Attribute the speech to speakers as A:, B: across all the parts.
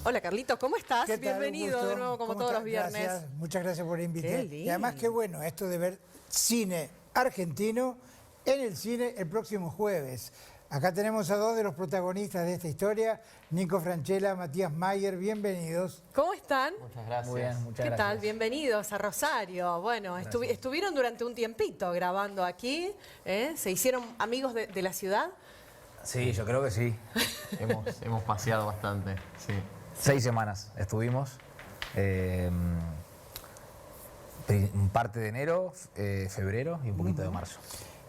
A: Hola Carlitos, ¿cómo estás?
B: ¿Qué tal?
A: Bienvenido de nuevo como todos los viernes.
B: Gracias, muchas gracias por invitarme.
A: Qué
B: Y además qué bueno esto de ver cine argentino en el cine el próximo jueves. Acá tenemos a dos de los protagonistas de esta historia, Nico Francella, Matías Mayer, bienvenidos.
A: ¿Cómo están?
C: Muchas gracias.
D: Muy bien, muchas
A: ¿Qué
D: gracias.
A: tal? Bienvenidos a Rosario. Bueno, estuvieron durante un tiempito grabando aquí, ¿eh? ¿Se hicieron amigos de la ciudad?
D: Sí, yo creo que sí.
C: Hemos paseado bastante, sí.
D: 6 semanas estuvimos. Parte de enero, febrero y un poquito de marzo.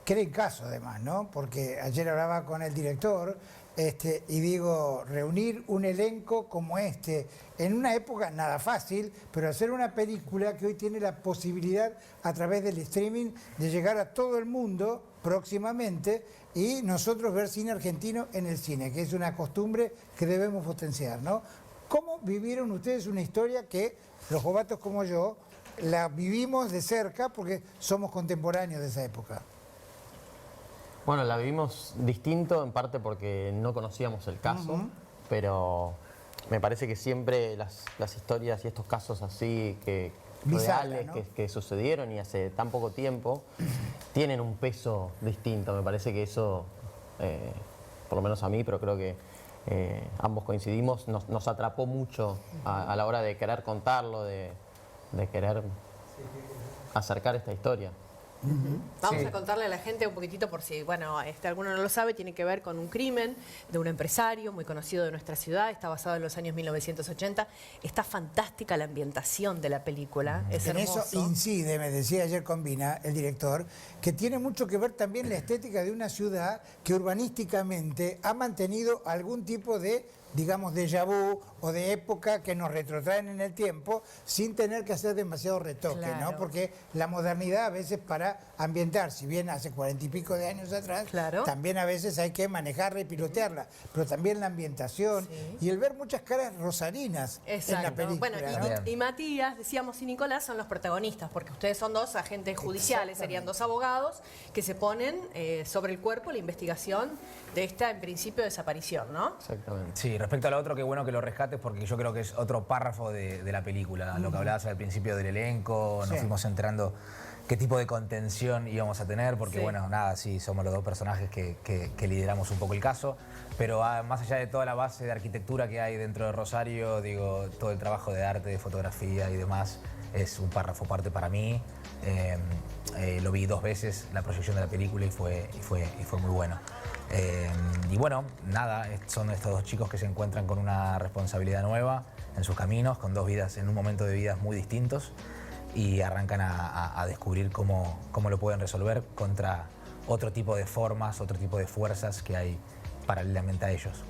B: Qué caso además, ¿no? Porque ayer hablaba con el director y digo, reunir un elenco como este en una época nada fácil, pero hacer una película que hoy tiene la posibilidad a través del streaming de llegar a todo el mundo próximamente y nosotros ver cine argentino en el cine, que es una costumbre que debemos potenciar, ¿no? ¿Cómo vivieron ustedes una historia que los jovatos como yo la vivimos de cerca porque somos contemporáneos de esa época?
C: Bueno, la vivimos distinto en parte porque no conocíamos el caso, pero me parece que siempre las historias y estos casos así que
B: Bizarra,
C: reales
B: ¿no?
C: que sucedieron y hace tan poco tiempo tienen un peso distinto. Me parece que eso, por lo menos a mí, pero creo que ambos coincidimos, nos atrapó mucho a la hora de querer contarlo, de querer acercar esta historia.
A: Vamos a contarle a la gente un poquitito por si, bueno, alguno no lo sabe, tiene que ver con un crimen de un empresario muy conocido de nuestra ciudad, está basado en los años 1980, está fantástica la ambientación de la película, es
B: En
A: hermoso.
B: eso incide, me decía ayer Combina, el director, que tiene mucho que ver también la estética de una ciudad que urbanísticamente ha mantenido algún tipo de, digamos, déjà vu o de época que nos retrotraen en el tiempo sin tener que hacer demasiado retoque,
A: Claro.
B: ¿no? Porque la modernidad a veces para ambientar, si bien hace 40 y pico de años atrás,
A: Claro.
B: también a veces hay que manejarla y pilotearla, pero también la ambientación y el ver muchas caras rosarinas en la
A: Exacto.
B: película.
A: Bueno,
B: ¿no?
A: y Matías, decíamos, y Nicolás son los protagonistas, porque ustedes son dos agentes judiciales, serían dos abogados que se ponen sobre el cuerpo la investigación de esta, en principio, desaparición, ¿no?
C: Exactamente.
D: Sí, respecto a lo otro, qué bueno que lo rescates porque yo creo que es otro párrafo de la película. Lo que hablabas al principio del elenco, nos fuimos enterando qué tipo de contención íbamos a tener, porque
A: Sí.
D: bueno, nada, sí, somos los dos personajes que lideramos un poco el caso, pero más allá de toda la base de arquitectura que hay dentro de Rosario, digo, todo el trabajo de arte, de fotografía y demás, es un párrafo aparte para mí. Lo vi 2 veces, la proyección de la película, y fue muy bueno. Y bueno, nada, son estos dos chicos que se encuentran con una responsabilidad nueva en sus caminos, con 2 vidas, en un momento de vidas muy distintos, y arrancan a descubrir cómo lo pueden resolver contra otro tipo de formas, otro tipo de fuerzas que hay paralelamente a ellos.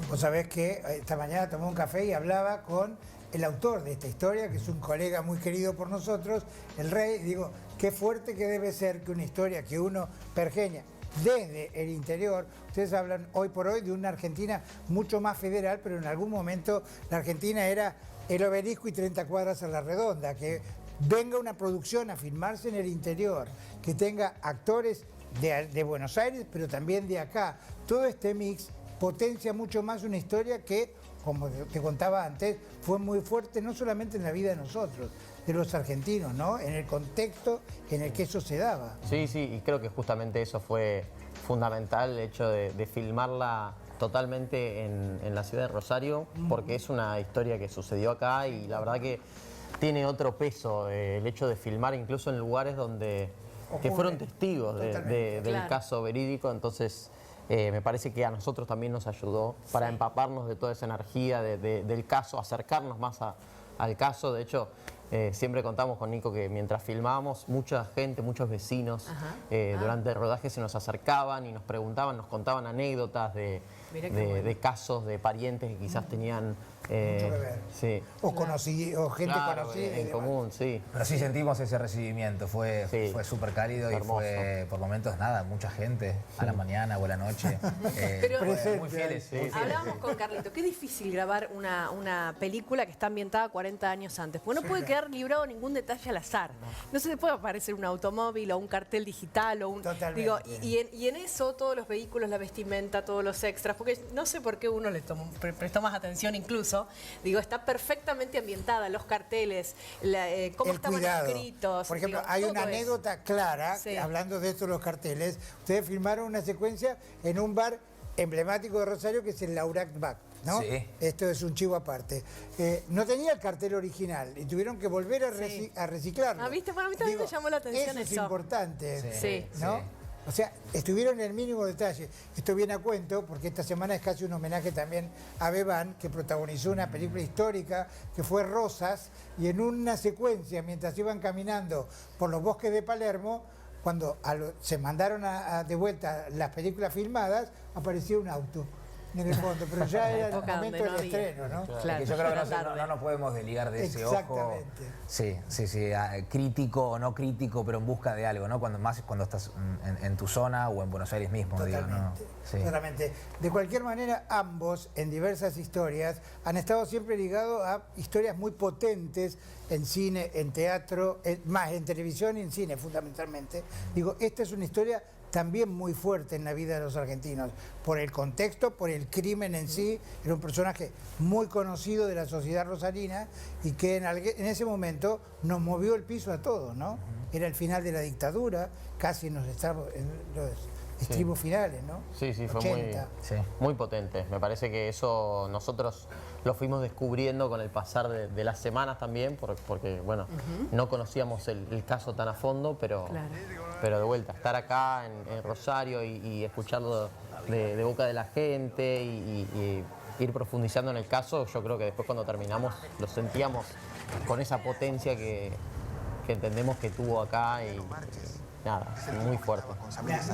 B: Vos sabés que esta mañana tomé un café y hablaba con el autor de esta historia, que es un colega muy querido por nosotros, el Rey, y digo, qué fuerte que debe ser que una historia que uno pergeña desde el interior, ustedes hablan hoy por hoy de una Argentina mucho más federal, pero en algún momento la Argentina era el Obelisco y 30 cuadras a la redonda, que venga una producción a filmarse en el interior, que tenga actores de Buenos Aires, pero también de acá, todo este mix potencia mucho más una historia que, como te contaba antes, fue muy fuerte no solamente en la vida de nosotros, de los argentinos, ¿no? En el contexto en el que eso se daba.
C: Sí, sí, y creo que justamente eso fue fundamental, el hecho de filmarla totalmente en la ciudad de Rosario, porque es una historia que sucedió acá y la verdad que tiene otro peso, el hecho de filmar incluso en lugares donde que fueron testigos del
A: Claro.
C: caso verídico, entonces me parece que a nosotros también nos ayudó para empaparnos de toda esa energía del caso, acercarnos más al caso. De hecho, siempre contamos con Nico que mientras filmábamos, mucha gente, muchos vecinos durante el rodaje se nos acercaban y nos preguntaban, nos contaban anécdotas de casos de parientes que quizás tenían
B: Mucho que ver.
C: sí,
B: O gente
C: claro,
B: conocida. y
C: en
B: demás.
C: común, sí.
D: Pero sí sentimos ese recibimiento, fue súper cálido y
C: Hermoso.
D: fue por momentos nada, mucha gente, a la mañana o a la noche.
A: Pero-
D: Muy fieles.
C: Sí,
D: muy
C: sí.
D: fieles.
A: Hablábamos con Carlito, qué difícil grabar una película que está ambientada 40 años antes, porque no puede quedar librado ningún detalle al azar. No se le puede aparecer un automóvil o un cartel digital o un...
B: Totalmente.
A: Digo, y en eso todos los vehículos, la vestimenta, todos los extras, porque no sé por qué uno le prestó más atención incluso. Digo, está perfectamente ambientada, los carteles, cómo
B: El
A: estaban
B: cuidado.
A: escritos.
B: Por ejemplo,
A: digo,
B: hay
A: todo
B: una
A: es.
B: anécdota clara,
A: Sí.
B: hablando de esto, los carteles. Ustedes filmaron una secuencia en un bar emblemático de Rosario, que es el Laurac Bac, ¿no?
D: Sí.
B: Esto es un chivo aparte. No tenía el cartel original y tuvieron que volver a reciclarlo.
A: Ah, ¿viste? Bueno, a mí también me llamó la atención
B: Es
A: eso.
B: importante,
A: Sí.
B: ¿no?
D: Sí.
B: O sea, estuvieron en el mínimo detalle. Esto viene a cuento porque esta semana es casi un homenaje también a Bebán, que protagonizó una película histórica que fue Rosas, y en una secuencia, mientras iban caminando por los bosques de Palermo, cuando se mandaron de vuelta las películas filmadas, apareció un auto en el fondo, pero ya era el
A: Época
B: momento
A: donde
B: del
A: no había.
B: estreno, ¿no?
A: Claro,
D: Que yo creo que
A: era
D: no,
A: tarde.
D: no nos podemos desligar de ese ojo.
B: Exactamente.
D: Sí, crítico o no crítico, pero en busca de algo, ¿no? Cuando estás en tu zona o en Buenos Aires mismo, digo, ¿no?
B: Totalmente,
D: Sí.
B: totalmente. De cualquier manera, ambos, en diversas historias, han estado siempre ligados a historias muy potentes en cine, en teatro, más en televisión y en cine, fundamentalmente. Digo, esta es una historia también muy fuerte en la vida de los argentinos, por el contexto, por el crimen en sí. Era un personaje muy conocido de la sociedad rosarina y que en ese momento nos movió el piso a todos, ¿no? Era el final de la dictadura, casi en los estribos finales, ¿no?
C: Sí, fue
B: 80.
C: muy potente. Me parece que eso nosotros lo fuimos descubriendo con el pasar de las semanas también, porque bueno, no conocíamos el caso tan a fondo, pero,
A: Claro.
C: pero de vuelta, estar acá en Rosario y escucharlo de boca de la gente y ir profundizando en el caso, yo creo que después cuando terminamos lo sentíamos con esa potencia que entendemos que tuvo acá y nada, muy fuerte.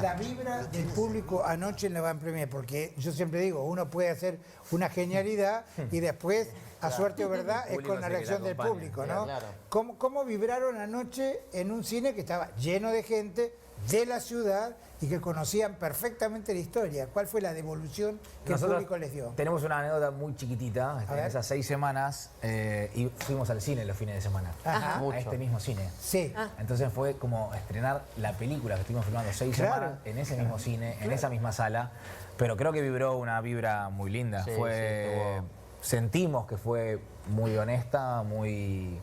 B: La vibra del público anoche en la Van Premier, porque yo siempre digo, uno puede hacer una genialidad y después, a suerte o verdad,
D: El
B: es
D: público
B: con la
D: es el que
B: reacción
D: la
B: del
D: acompaña.
B: público, ¿no?
C: Claro.
B: ¿Cómo vibraron anoche en un cine que estaba lleno de gente de la ciudad y que conocían perfectamente la historia? ¿Cuál fue la devolución que el público les dio?
D: Tenemos una anécdota muy chiquitita. En
B: ver.
D: esas 6 semanas y fuimos al cine los fines de semana.
B: Ajá.
C: Mucho.
D: A este mismo cine.
B: Sí.
D: Entonces fue como estrenar la película que estuvimos filmando 6
B: Claro.
D: semanas en ese mismo cine, en esa misma sala. Pero creo que vibró una vibra muy linda.
C: Sí,
D: Sentimos que fue muy honesta, muy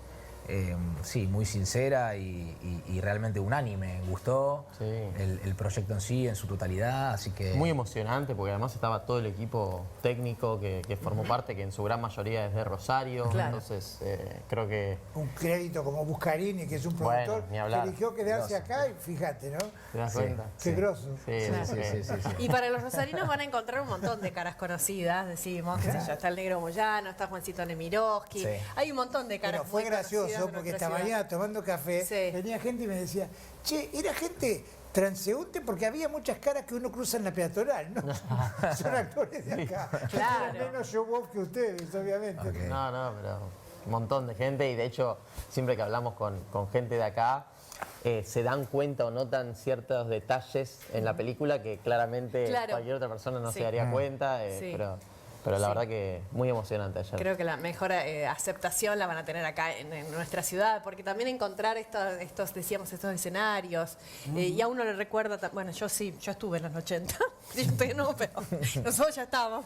D: sincera y realmente unánime. Gustó
C: Sí.
D: el proyecto en sí, en su totalidad, así que...
C: Muy emocionante porque además estaba todo el equipo técnico que formó parte, que en su gran mayoría es de Rosario,
A: Claro.
C: entonces creo que
B: Un crédito como Buscarini, que es un
C: Bueno,
B: productor,
C: ni
B: que
C: hablar.
B: eligió quedarse acá y fíjate, ¿no?
C: te das
D: Sí.
C: cuenta.
B: Qué grosso.
C: Sí,
A: Claro.
C: sí.
A: Y para los rosarinos van a encontrar un montón de caras conocidas, decimos, qué sé yo, está el Negro Moyano, está Juancito Nemirovsky,
D: Sí.
A: hay un montón de caras
B: Pero fue
A: muy
B: gracioso
A: conocidas de
B: porque
A: nuestra
B: esta
A: ciudad.
B: mañana tomando café
A: Sí.
B: venía gente y me decía, che, era gente transeúnte porque había muchas caras que uno cruza en la peatonal, ¿no? Son actores de acá.
A: Claro.
B: Tienen menos show off que ustedes, obviamente.
D: Ok.
C: No, pero un montón de gente y de hecho siempre que hablamos con gente de acá se dan cuenta o notan ciertos detalles en la película que claramente
A: Claro.
C: cualquier otra persona no
A: Sí.
C: se daría cuenta,
A: Sí.
C: pero la
A: Sí.
C: verdad que muy emocionante ayer.
A: Creo que la mejor aceptación la van a tener acá en nuestra ciudad, porque también encontrar estos escenarios, y a uno le recuerda, bueno, yo estuve en los 80, ustedes no, pero nosotros ya estábamos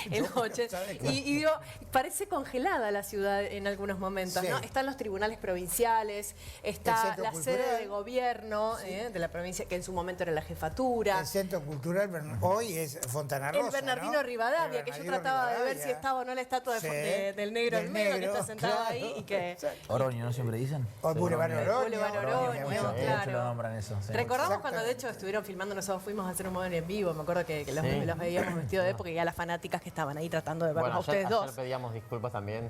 A: en los 80, y digo, parece congelada la ciudad en algunos momentos,
B: Sí.
A: ¿no? Están los tribunales provinciales,
B: El
A: está
B: centro
A: la
B: cultural.
A: sede de gobierno de la provincia, que en su momento era la jefatura.
B: El Centro Cultural, hoy es Fontana Rosa,
A: El Bernardino
B: ¿no?
A: Rivadavia,
B: El
A: que yo
B: Bernardino
A: trataba de ver
B: Rivadavia.
A: si estaba o no la estatua
B: Sí,
A: del negro
B: del
A: en medio, que
B: negro,
A: está sentado
B: claro.
A: ahí y que...
B: Exacto.
D: Oroño, ¿no siempre dicen?
B: O Boulevard Oroño.
A: Boulevard Oroño,
B: obviamente.
A: claro.
D: Mucho lo nombran eso. Sí.
A: Recordamos cuando de
B: Exactamente.
A: hecho estuvieron filmando, nosotros fuimos a hacer un modelo en vivo, me acuerdo que los,
C: Sí.
A: los veíamos vestidos de época y a las fanáticas que estaban ahí tratando de verlos
C: Bueno,
A: a ustedes
C: ayer
A: dos.
C: pedíamos disculpas también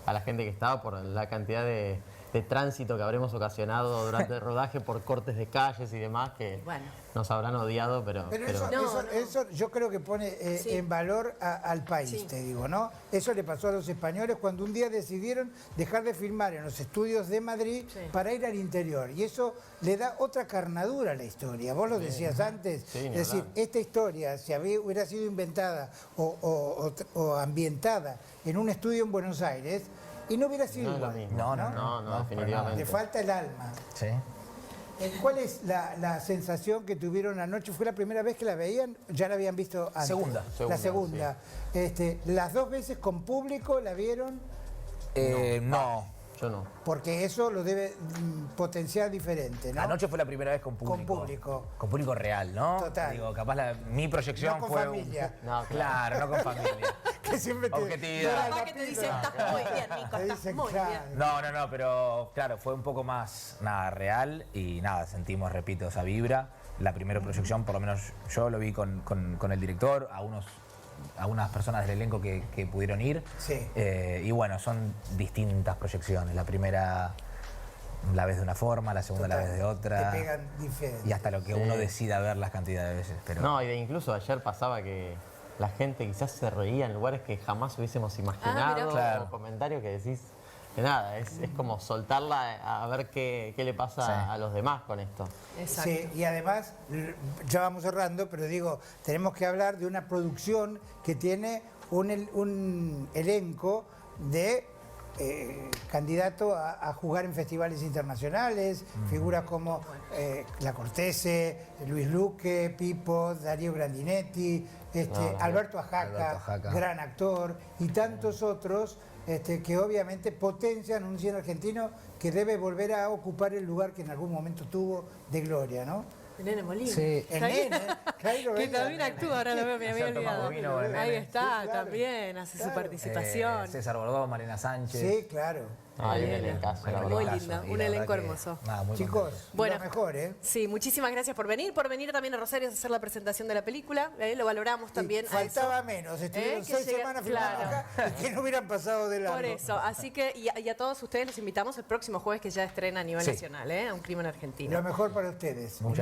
C: a la gente que estaba por la cantidad de tránsito que habremos ocasionado durante el rodaje por cortes de calles y demás que
A: Bueno.
C: nos habrán odiado, pero
B: Pero
A: No.
B: eso yo creo que pone
A: Sí.
B: en valor al país,
A: Sí.
B: te digo, ¿no? Eso le pasó a los españoles cuando un día decidieron dejar de filmar en los estudios de Madrid
A: Sí.
B: para ir al interior. Y eso le da otra carnadura a la historia. Vos lo decías antes.
C: Sí, ni
B: es decir,
C: hablar.
B: esta historia, si hubiera sido inventada o ambientada en un estudio en Buenos Aires, y no hubiera sido
C: no es lo
B: igual.
C: mismo.
D: No,
C: no,
D: para
C: definitivamente.
B: Le falta el alma.
D: Sí.
B: ¿Cuál es la sensación que tuvieron anoche? ¿Fue la primera vez que la veían? ¿Ya la habían visto antes?
D: Segunda.
B: La segunda. ¿Las dos veces con público la vieron?
D: No.
C: Yo no.
B: Porque eso lo debe potenciar diferente, ¿no?
D: Anoche fue la primera vez con público.
B: Con público.
D: Con público real, ¿no?
B: Total.
D: Digo, capaz mi proyección
B: No con
D: fue
B: familia.
C: No,
D: Claro, no con familia.
B: Que siempre te...
D: Objetividad.
A: Capaz que te dicen, estás muy bien, Nico,
B: Te
A: estás
B: dicen,
A: muy
B: claro.
A: bien.
D: No, pero claro, fue un poco más, real y sentimos, repito, esa vibra. La primera proyección, por lo menos yo lo vi con el director, algunas personas del elenco que pudieron ir.
B: Sí.
D: Y bueno, son distintas proyecciones. La primera la ves de una forma, la segunda
B: Total,
D: la ves de otra.
B: te pegan diferente.
D: Y hasta lo que uno decida ver las cantidades de veces. Pero...
C: No, incluso ayer pasaba que la gente quizás se reía en lugares que jamás hubiésemos imaginado.
A: mirá.
D: Claro.
C: O comentarios que decís que nada, es como soltarla a ver qué le pasa
D: Sí.
C: a los demás con esto.
A: Exacto.
B: Sí, y además, ya vamos cerrando, pero digo, tenemos que hablar de una producción que tiene un elenco de candidato a jugar en festivales internacionales, figuras como La Cortese, Luis Luque, Pipo, Darío Grandinetti, Alberto Ajaca, gran actor, y tantos otros que obviamente potencian un cine argentino que debe volver a ocupar el lugar que en algún momento tuvo de gloria, ¿no?
A: El Nene Molina.
D: Sí.
B: El nene, Jairo
A: Que
B: Vega.
A: también actúa, ahora lo veo, me había
D: Ya tomamos
A: olvidado.
D: vino con el
A: Ahí
D: Nene.
A: está,
B: Sí, claro.
A: también, hace su
B: Claro.
A: participación.
D: César Bordó, Marina Sánchez.
B: Sí, claro.
C: Hay un
A: Bien.
C: elencazo, la
A: Muy
C: verdad.
A: linda,
D: Y
A: un
D: la
A: elenco
D: verdad que,
A: hermoso.
D: muy
B: Chicos,
D: contento.
A: Bueno.
B: lo mejor, ¿eh?
A: Sí, muchísimas gracias por venir también a Rosario a hacer la presentación de la película, lo valoramos también. a eso.
B: Faltaba menos, estuvieron
A: Que
B: 6
A: llega-
B: semanas filmando
A: claro.
B: acá y que no hubieran pasado de largo.
A: Por eso, así que y a todos ustedes los invitamos el próximo jueves que ya estrena a nivel
D: Sí.
A: nacional, a Un Crimen Argentino.
B: Lo mejor para ustedes.
D: Muchas